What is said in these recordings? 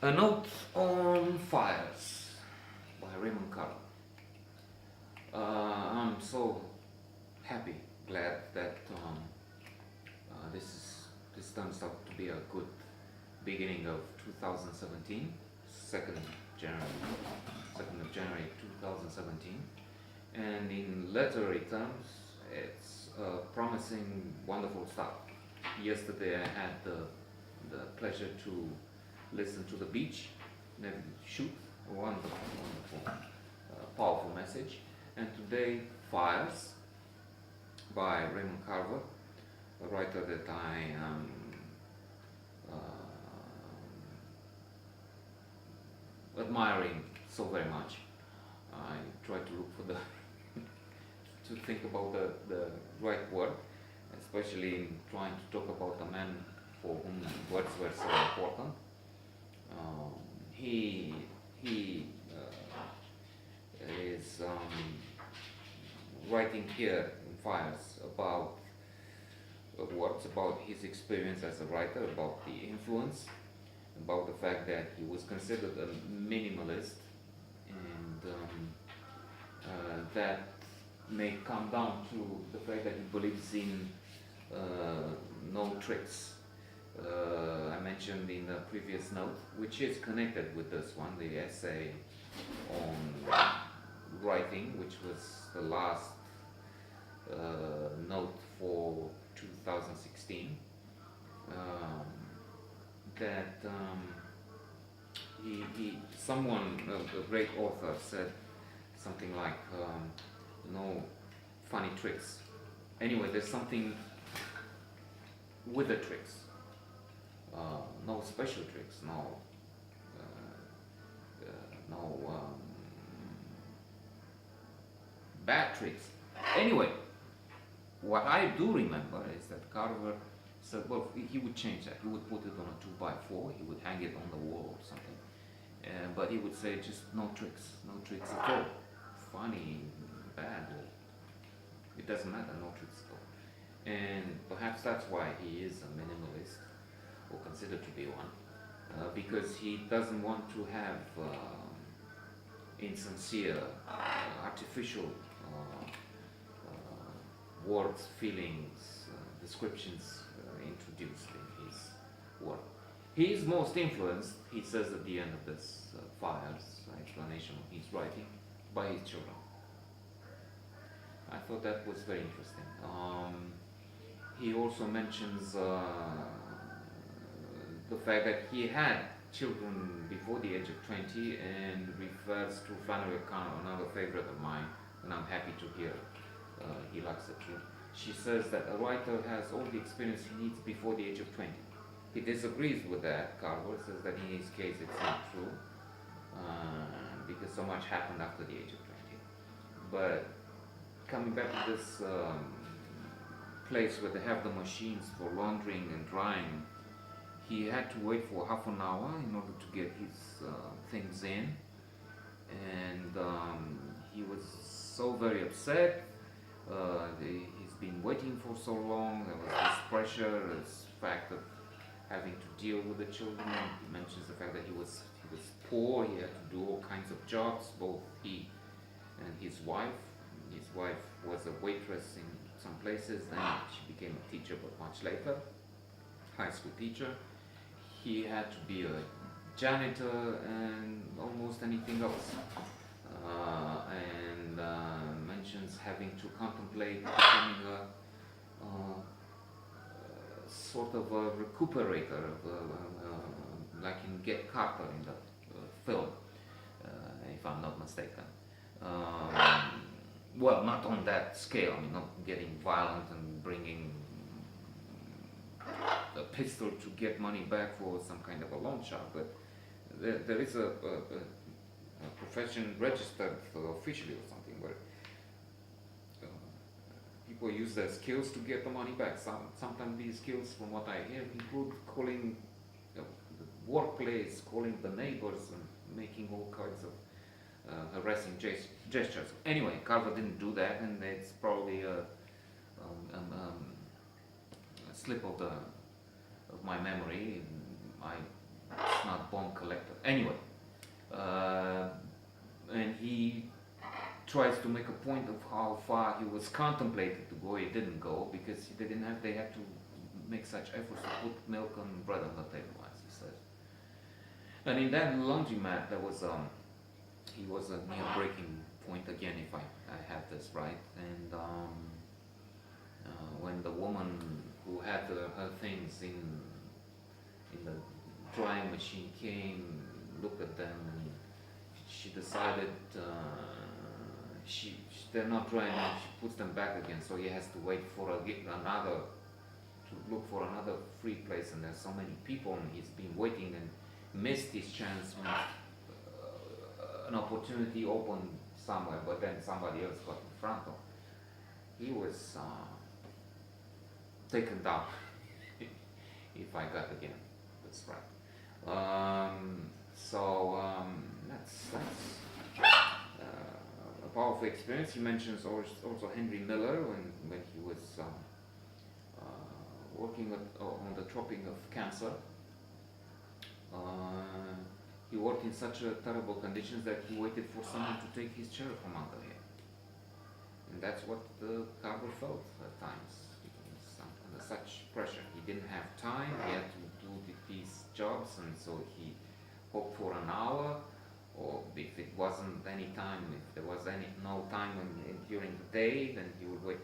A Note on Fires by Raymond Carver. I'm so happy, glad that this turns out to be a good beginning of 2017, 2nd of January 2017, and in literary terms, it's a promising, wonderful start. Yesterday I had the pleasure to listen to The Beach, Never Shoot, a wonderful, powerful message. And today, Fires by Raymond Carver, a writer that I am admiring so very much. I try to look for to think about the right word, especially in trying to talk about a man for whom words were so important. He is writing here in Fires about words, about his experience as a writer, about the influence, about the fact that he was considered a minimalist, and that may come down to the fact that he believes in no tricks. I mentioned in the previous note, which is connected with this one, the essay on writing, which was the last note for 2016, that someone, a great author, said something like, no funny tricks. Anyway, there's something with the tricks. No special tricks, no bad tricks. Anyway, what I do remember is that Carver said, well, he would change that. He would put it on a 2x4, he would hang it on the wall or something. But he would say just no tricks at all. Funny, bad, it doesn't matter, no tricks at all. And perhaps that's why he is a minimalist, or considered to be one, because he doesn't want to have insincere, artificial words, feelings, descriptions introduced in his work. He is most influenced, he says at the end of this Fires explanation of his writing, by his children. I thought that was very interesting. He also mentions the fact that he had children before the age of 20, and refers to Flannery O'Connor, another favorite of mine, and I'm happy to hear he likes it too. She says that a writer has all the experience he needs before the age of 20. He disagrees with that. Carver says that in his case it's not true, because so much happened after the age of 20. But coming back to this place where they have the machines for laundering and drying, he had to wait for half an hour in order to get his things in, and he was so very upset. He's been waiting for so long. There was this pressure, this fact of having to deal with the children. He mentions the fact that he was poor. He had to do all kinds of jobs, both he and his wife. His wife was a waitress in some places, then she became a teacher, but much later, high school teacher. He had to be a janitor and almost anything else. And mentions having to contemplate becoming a sort of a recuperator, like in Get Carter in the film, if I'm not mistaken. Well, not on that scale, I mean, not getting violent and bringing a pistol to get money back for some kind of a loan shark, but there is a profession registered officially or something where people use their skills to get the money back. Sometimes these skills, from what I hear, include calling the workplace, calling the neighbors, and making all kinds of harassing gestures. Anyway, Carver didn't do that, and it's probably a slip of my memory. I It's not bomb collector. Anyway, uh, and he tries to make a point of how far he was contemplated to go. He didn't go because they didn't have. They had to make such efforts to put milk and bread on the table, as he says. And in that laundromat, there was he was near breaking point again, if I have this right. And when the woman who had her things in the drying machine came, looked at them, and she decided they're not dry enough. She puts them back again, so he has to wait for another to look for another free place. And there's so many people, and he's been waiting and missed his chance when an opportunity opened somewhere, but then somebody else got in front of him. He was taken down, if I got again, that's right. That's a powerful experience. He mentions also Henry Miller when he was working on the tropic of cancer. He worked in such terrible conditions that he waited for someone to take his chair from under him. And that's what Carver felt at times. He was under such pressure. He didn't have time, he had to do these jobs, and so he hoped for an hour, or if it wasn't any time, if there was no time during the day, then he would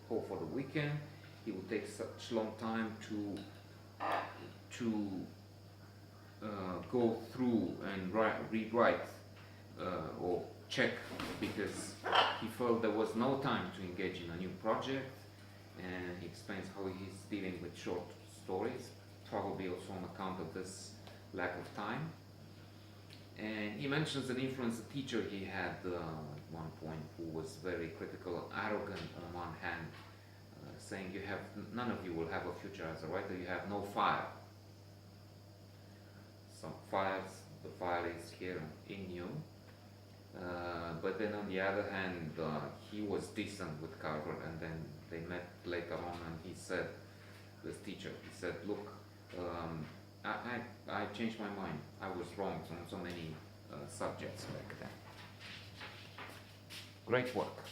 hope for the weekend. He would take such long time to go through and rewrite or check, because he felt there was no time to engage in a new project. And he explains how he's dealing with short stories, probably also on account of this lack of time. And he mentions an influence teacher he had at one point, who was very critical, arrogant on one hand, saying none of you will have a future as a writer, you have no fire. Some fires, the fire is here in you. But then on the other hand, he was decent with Carver, and then they met later on, and he said, this teacher, he said, look, I changed my mind. I was wrong on so many subjects back then. Great work.